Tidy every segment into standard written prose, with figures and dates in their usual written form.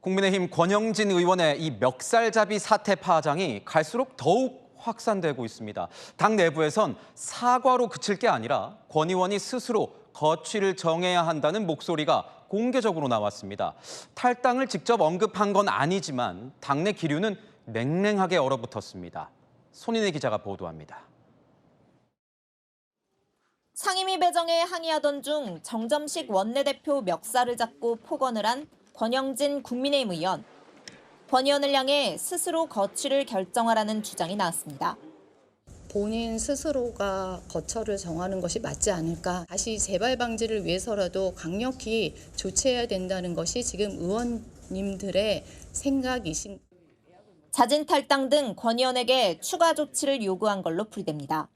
국민의힘 권영진 의원의 이 멱살잡이 사태 파장이 갈수록 더욱 확산되고 있습니다. 당 내부에선 사과로 그칠 게 아니라 권 의원이 스스로 거취를 정해야 한다는 목소리가 공개적으로 나왔습니다. 탈당을 직접 언급한 건 아니지만 당내 기류는 냉랭하게 얼어붙었습니다. 손인혜 기자가 보도합니다. 상임위 배정에 항의하던 중 정점식 원내대표 멱살을 잡고 폭언을 한 권영진 국민의힘 의원. 권 의원을 향해 스스로 거취를 결정하라는 주장이 나왔습니다. 본인 스스로가 거처를 정하는 것이 맞지 않을까. 다시 재발 방지를 위해서라도 강력히 조치해야 된다는 것이 지금 의원님들의 생각이신. 자진 탈당 등 권 의원에게 추가 조치를 요구한 걸로 풀이됩니다.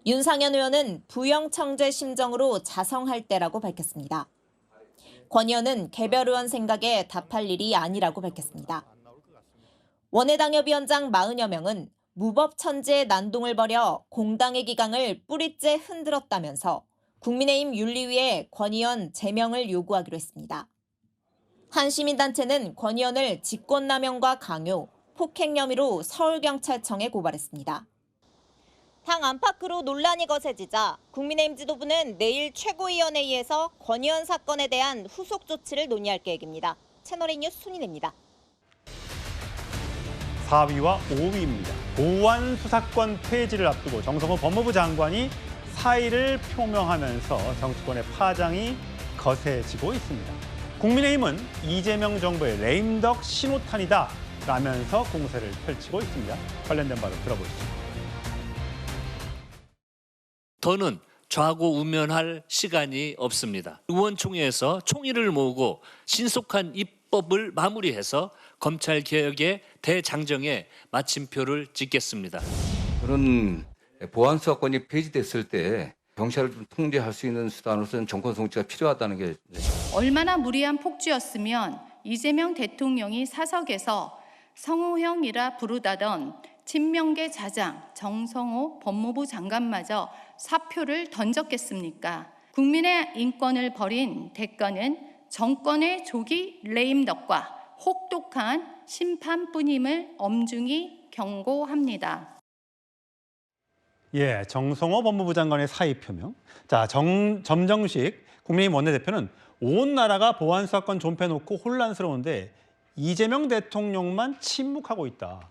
윤상현 의원은 부영청재 심정으로 자성할 때라고 밝혔습니다. 권 의원은 개별 의원 생각에 답할 일이 아니라고 밝혔습니다. 원외당협위원장 40여 명은 무법천지의 난동을 벌여 공당의 기강을 뿌리째 흔들었다면서 국민의힘 윤리위에 권 의원 제명을 요구하기로 했습니다. 한 시민단체는 권 의원을 직권남용과 강요, 폭행 혐의로 서울경찰청에 고발했습니다. 당 안팎으로 논란이 거세지자 국민의힘 지도부는 내일 최고위원회의에서 권 의원 사건에 대한 후속 조치를 논의할 계획입니다. 채널A 뉴스 손인혜입니다. 4위와 5위입니다. 보안 수사권 폐지를 앞두고 정성호 법무부 장관이 사의를 표명하면서 정치권의 파장이 거세지고 있습니다. 국민의힘은 이재명 정부의 레임덕 신호탄이다 라면서 공세를 펼치고 있습니다. 관련된 바로 들어보시죠. 더는 좌고우면할 시간이 없습니다. 의원총회에서 총의를 모으고 신속한 입법을 마무리해서 검찰개혁의 대장정에 마침표를 찍겠습니다. 저는 보안수사권이 폐지됐을 때 경찰을 좀 통제할 수 있는 수단으로서는 정권 송치가 필요하다는 게. 얼마나 무리한 폭주였으면 이재명 대통령이 사석에서 성호형이라 부르다던 친명계 자장 정성호 법무부 장관마저 사표를 던졌겠습니까? 국민의 인권을 버린 대가는 정권의 조기 레임덕과 혹독한 심판뿐임을 엄중히 경고합니다. 예, 정성호 법무부 장관의 사의 표명. 자, 점정식 국민의힘 원내대표는 온 나라가 보안 수사권 존폐놓고 혼란스러운데 이재명 대통령만 침묵하고 있다.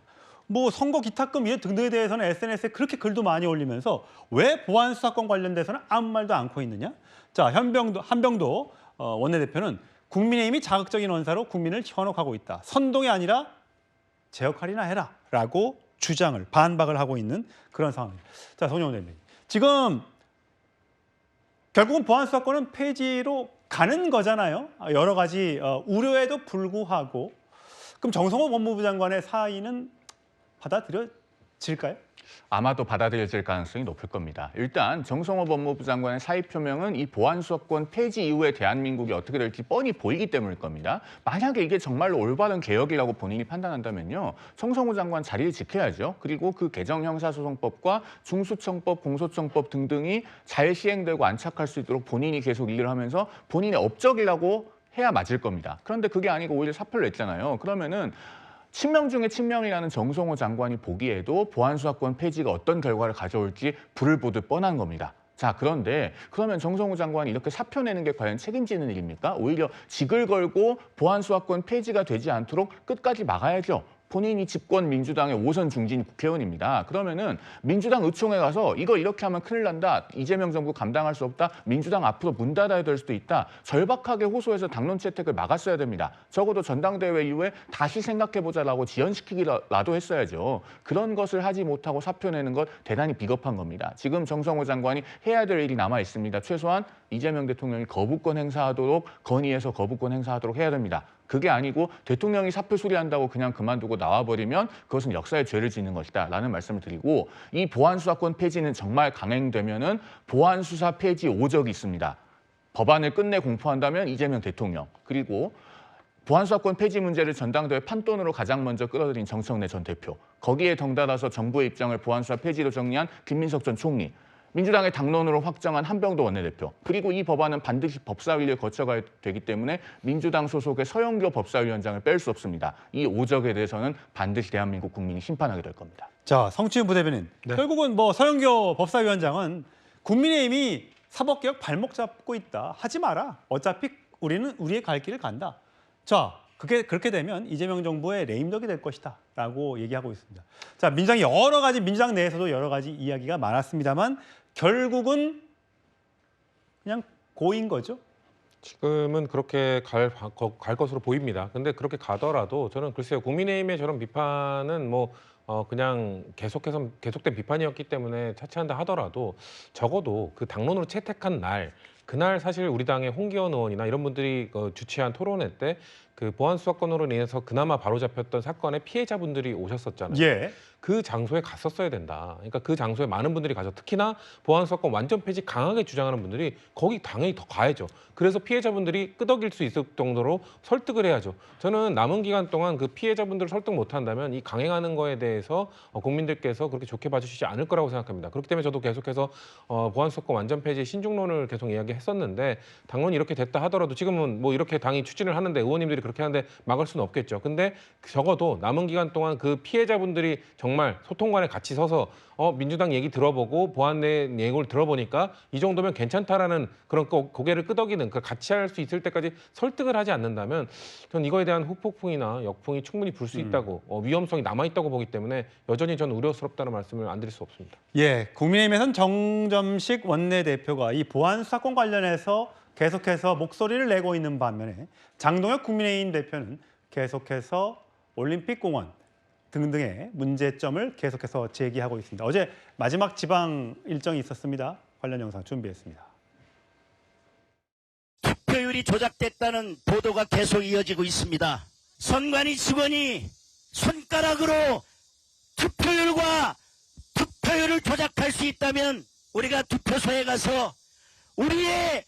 뭐 선거 기탁금 이런 등등에 대해서는 SNS에 그렇게 글도 많이 올리면서 왜 보안 수사권 관련돼서는 아무 말도 않고 있느냐? 자, 한병도 원내대표는 국민의힘이 자극적인 언사로 국민을 현혹하고 있다. 선동이 아니라 제 역할이나 해라라고 주장을 반박을 하고 있는 그런 상황입니다. 자, 송영훈 의원님, 지금 결국은 보안 수사권은 폐지로 가는 거잖아요. 여러 가지 우려에도 불구하고 그럼 정성호 법무부 장관의 사의는 받아들여질까요? 아마도 받아들여질 가능성이 높을 겁니다. 일단 정성호 법무부 장관의 사의 표명은 이 보안수사권 폐지 이후에 대한민국이 어떻게 될지 뻔히 보이기 때문일 겁니다. 만약에 이게 정말로 올바른 개혁이라고 본인이 판단한다면요. 정성호 장관 자리를 지켜야죠. 그리고 그 개정 형사소송법과 중수청법, 공소청법 등등이 잘 시행되고 안착할 수 있도록 본인이 계속 일을 하면서 본인의 업적이라고 해야 맞을 겁니다. 그런데 그게 아니고 오히려 사표를 냈잖아요. 그러면은 친명 중에 친명이라는 정성호 장관이 보기에도 보안수사권 폐지가 어떤 결과를 가져올지 불을 보듯 뻔한 겁니다. 자, 그런데 그러면 정성호 장관이 이렇게 사표 내는 게 과연 책임지는 일입니까? 오히려 직을 걸고 보안수사권 폐지가 되지 않도록 끝까지 막아야죠. 본인이 집권 민주당의 5선 중진 국회의원입니다. 그러면은 민주당 의총에 가서 이거 이렇게 하면 큰일 난다. 이재명 정부 감당할 수 없다. 민주당 앞으로 문 닫아야 될 수도 있다. 절박하게 호소해서 당론 채택을 막았어야 됩니다. 적어도 전당대회 이후에 다시 생각해보자라고 지연시키기라도 했어야죠. 그런 것을 하지 못하고 사표 내는 것 대단히 비겁한 겁니다. 지금 정성호 장관이 해야 될 일이 남아 있습니다. 최소한 이재명 대통령이 거부권 행사하도록 건의해서 거부권 행사하도록 해야 됩니다. 그게 아니고 대통령이 사표 수리한다고 그냥 그만두고 나와버리면 그것은 역사의 죄를 짓는 것이다 라는 말씀을 드리고, 이 보안수사권 폐지는 정말 강행되면은 보안수사 폐지 오적이 있습니다. 법안을 끝내 공포한다면 이재명 대통령, 그리고 보안수사권 폐지 문제를 전당대회 판돈으로 가장 먼저 끌어들인 정청래 전 대표, 거기에 덩달아서 정부의 입장을 보안수사 폐지로 정리한 김민석 전 총리, 민주당의 당론으로 확정한 한병도 원내대표, 그리고 이 법안은 반드시 법사위를 거쳐가야 되기 때문에 민주당 소속의 서영교 법사위원장을 뺄 수 없습니다. 이 오적에 대해서는 반드시 대한민국 국민이 심판하게 될 겁니다. 자, 성추인 부대변인. 결국은 뭐 서영교 법사위원장은 국민의힘이 사법개혁 발목 잡고 있다. 하지 마라. 어차피 우리는 우리의 갈 길을 간다. 자, 그렇게 되면 이재명 정부의 레임덕이 될 것이다 라고 얘기하고 있습니다. 자, 민주당 내에서도 여러 가지 이야기가 많았습니다만 결국은 그냥 고인 거죠. 지금은 그렇게 갈 것으로 보입니다. 근데 그렇게 가더라도 저는 글쎄요, 국민의힘의 저런 비판은 그냥 계속된 비판이었기 때문에 차치한다 하더라도 적어도 그 당론으로 채택한 그날 사실 우리 당의 홍기현 의원이나 이런 분들이 주최한 토론회 때 그 보안 수사권으로 인해서 그나마 바로잡혔던 사건의 피해자분들이 오셨었잖아요. 예. 그 장소에 갔었어야 된다. 그러니까 그 장소에 많은 분들이 가서 특히나 보안 수사권 완전 폐지 강하게 주장하는 분들이 거기 당연히 더 가야죠. 그래서 피해자분들이 끄덕일 수 있을 정도로 설득을 해야죠. 저는 남은 기간 동안 그 피해자분들을 설득 못한다면 이 강행하는 거에 대해서 국민들께서 그렇게 좋게 봐주시지 않을 거라고 생각합니다. 그렇기 때문에 저도 계속해서 보안 수사권 완전 폐지 신중론을 계속 이야기했었는데 당론이 이렇게 됐다 하더라도 지금은 뭐 이렇게 당이 추진을 하는데 의원님들이 그렇게 하는데 막을 수는 없겠죠. 근데 적어도 남은 기간 동안 그 피해자분들이 정말 소통관에 같이 서서 민주당 얘기 들어보고 보안 내 얘기를 들어보니까 이 정도면 괜찮다라는 그런 고개를 끄덕이는 같이 할 수 있을 때까지 설득을 하지 않는다면 전 이거에 대한 후폭풍이나 역풍이 충분히 불 수 있다고 위험성이 남아있다고 보기 때문에 여전히 저는 우려스럽다는 말씀을 안 드릴 수 없습니다. 예, 국민의힘에서는 정점식 원내대표가 이 보안 수사권 관련해서 계속해서 목소리를 내고 있는 반면에 장동혁 국민의힘 대표는 계속해서 올림픽공원 등등의 문제점을 계속해서 제기하고 있습니다. 어제 마지막 지방 일정이 있었습니다. 관련 영상 준비했습니다. 투표율이 조작됐다는 보도가 계속 이어지고 있습니다. 선관위 직원이 손가락으로 투표율을 조작할 수 있다면 우리가 투표소에 가서 우리의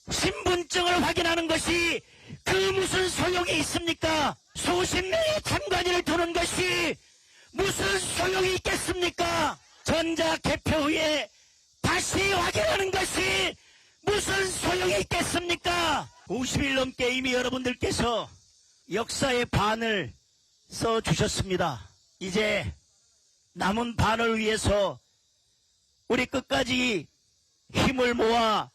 신분증을 확인하는 것이 그 무슨 소용이 있습니까? 수십 명의 참관인을 두는 것이 무슨 소용이 있겠습니까? 전자개표 후에 다시 확인하는 것이 무슨 소용이 있겠습니까? 50일 넘게 이미 여러분들께서 역사의 반을 써주셨습니다. 이제 남은 반을 위해서 우리 끝까지 힘을 모아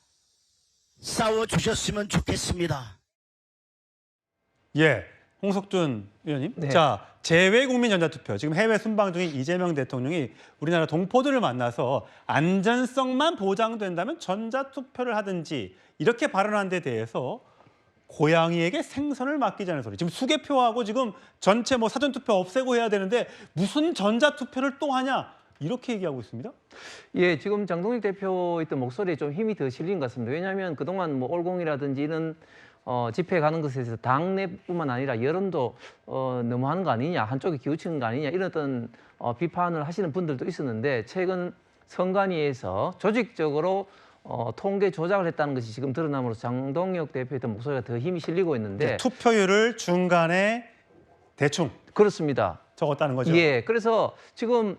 싸워주셨으면 좋겠습니다. 예, 홍석준 의원님. 네. 자, 재외국민 전자투표. 지금 해외 순방 중인 이재명 대통령이 우리나라 동포들을 만나서 안전성만 보장된다면 전자투표를 하든지 이렇게 발언한 데 대해서 고양이에게 생선을 맡기자는 소리. 지금 수개표하고 지금 전체 사전투표 없애고 해야 되는데 무슨 전자투표를 또 하냐. 이렇게 얘기하고 있습니다. 예, 지금 장동익 대표 있던 목소리에 좀 힘이 더 실린 것 같습니다. 왜냐하면 그동안 올공이라든지 이런 집회에 가는 것에 대해서 당내뿐만 아니라 여론도 너무하는 거 아니냐, 한쪽에 기우치는 거 아니냐 이런 어떤 비판을 하시는 분들도 있었는데 최근 선관위에서 조직적으로 통계 조작을 했다는 것이 지금 드러남으로써 장동혁 대표의 목소리가 더 힘이 실리고 있는데 투표율을 중간에 대충 그렇습니다. 적었다는 거죠. 예, 그래서 지금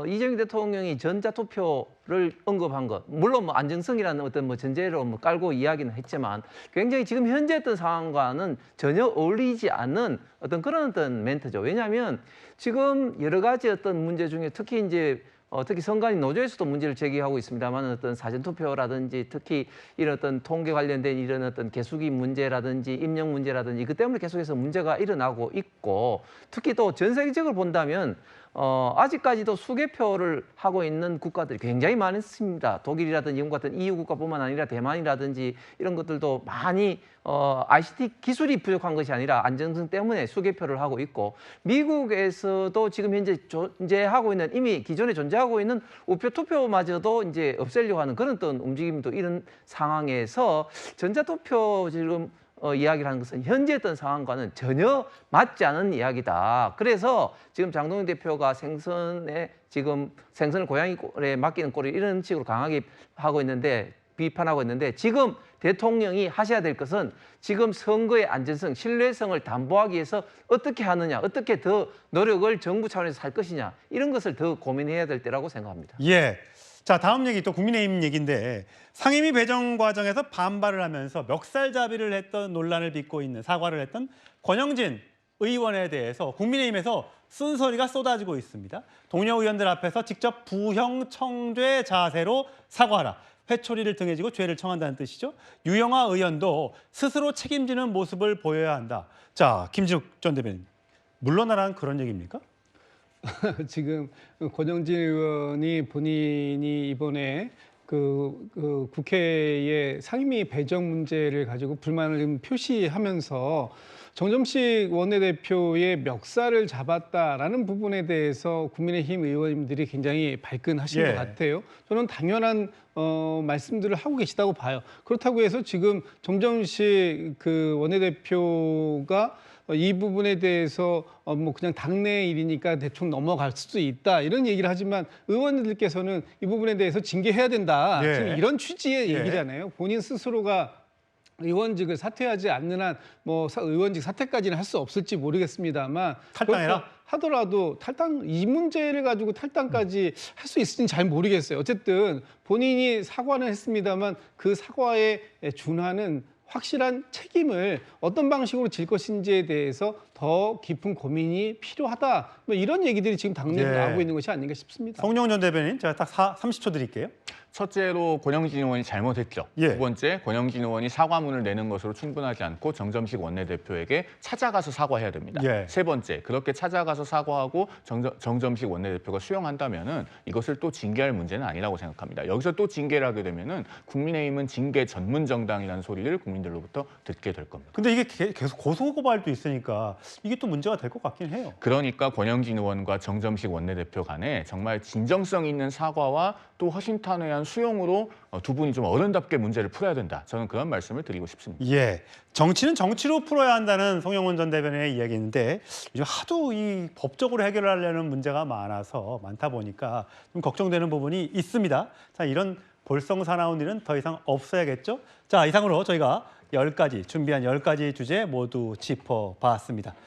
이재명 대통령이 전자투표를 언급한 것, 물론 안정성이라는 어떤 전제로 깔고 이야기는 했지만 굉장히 지금 현재 어떤 상황과는 전혀 어울리지 않는 어떤 그런 어떤 멘트죠. 왜냐하면 지금 여러 가지 어떤 문제 중에 특히 이제 특히 선관위 노조에서도 문제를 제기하고 있습니다만 어떤 사전투표라든지 특히 이런 어떤 통계 관련된 이런 어떤 개수기 문제라든지 입력 문제라든지 그 때문에 계속해서 문제가 일어나고 있고 특히 또 전 세계적으로 본다면 아직까지도 수개표를 하고 있는 국가들이 굉장히 많습니다. 독일이라든지 영국 같은 EU 국가뿐만 아니라 대만이라든지 이런 것들도 많이 ICT 기술이 부족한 것이 아니라 안정성 때문에 수개표를 하고 있고 미국에서도 지금 현재 존재하고 있는 이미 기존에 존재하고 있는 우표 투표마저도 이제 없애려고 하는 그런 어떤 움직임도 이런 상황에서 전자투표 지금 이야기를 하는 것은 현재 어떤 상황과는 전혀 맞지 않은 이야기다. 그래서 지금 장동영 대표가 생선을 고양이에 맡기는 꼴이 이런 식으로 강하게 하고 있는데 비판하고 있는데 지금 대통령이 하셔야 될 것은 지금 선거의 안전성, 신뢰성을 담보하기 위해서 어떻게 하느냐, 어떻게 더 노력을 정부 차원에서 할 것이냐 이런 것을 더 고민해야 될 때라고 생각합니다. 예. 자, 다음 얘기 또 국민의힘 얘기인데 상임위 배정 과정에서 반발을 하면서 멱살잡이를 했던 논란을 빚고 있는 사과를 했던 권영진 의원에 대해서 국민의힘에서 쓴소리가 쏟아지고 있습니다. 동료 의원들 앞에서 직접 부형 청죄 자세로 사과하라. 회초리를 등에 지고 죄를 청한다는 뜻이죠. 유영아 의원도 스스로 책임지는 모습을 보여야 한다. 자, 김진욱 전 대변인, 물러나라는 그런 얘기입니까? 지금 권영진 의원이 본인이 이번에 그 국회의 상임위 배정 문제를 가지고 불만을 좀 표시하면서 정점식 원내대표의 멱살을 잡았다라는 부분에 대해서 국민의힘 의원님들이 굉장히 발끈하신 것 같아요. 저는 당연한 말씀들을 하고 계시다고 봐요. 그렇다고 해서 지금 정점식 그 원내대표가 이 부분에 대해서 뭐 그냥 당내 일이니까 대충 넘어갈 수도 있다 이런 얘기를 하지만 의원님들께서는 이 부분에 대해서 징계해야 된다. 지금 이런 취지의 얘기잖아요. 본인 스스로가 의원직을 사퇴하지 않는 한 뭐 의원직 사퇴까지는 할 수 없을지 모르겠습니다만 탈당해라? 하더라도 탈당 이 문제를 가지고 탈당까지 할 수 있을지는 잘 모르겠어요. 어쨌든 본인이 사과는 했습니다만 그 사과에 준하는 확실한 책임을 어떤 방식으로 질 것인지에 대해서 더 깊은 고민이 필요하다. 뭐 이런 얘기들이 지금 당내에 나오고 있는 것이 아닌가 싶습니다. 성룡 전 대변인, 제가 딱 30초 드릴게요. 첫째로 권영진 의원이 잘못했죠. 두 번째, 권영진 의원이 사과문을 내는 것으로 충분하지 않고 정점식 원내대표에게 찾아가서 사과해야 됩니다. 세 번째, 그렇게 찾아가서 사과하고 정점식 원내대표가 수용한다면은 이것을 또 징계할 문제는 아니라고 생각합니다. 여기서 또 징계를 하게 되면은 국민의힘은 징계 전문 정당이라는 소리를 국민들로부터 듣게 될 겁니다. 근데 이게 계속 고소고발도 있으니까 이게 또 문제가 될 것 같긴 해요. 그러니까 권영진 의원과 정점식 원내대표 간에 정말 진정성 있는 사과와 또 허심탄회한 수용으로 두 분이 좀 어른답게 문제를 풀어야 된다. 저는 그런 말씀을 드리고 싶습니다. 정치는 정치로 풀어야 한다는 송영원 전 대변인의 이야기인데 요즘 하도 이 법적으로 해결하려는 문제가 많다 보니까 좀 걱정되는 부분이 있습니다. 자, 이런 볼썽사나운 일은 더 이상 없어야겠죠? 자, 이상으로 저희가 준비한 10가지 주제 모두 짚어봤습니다.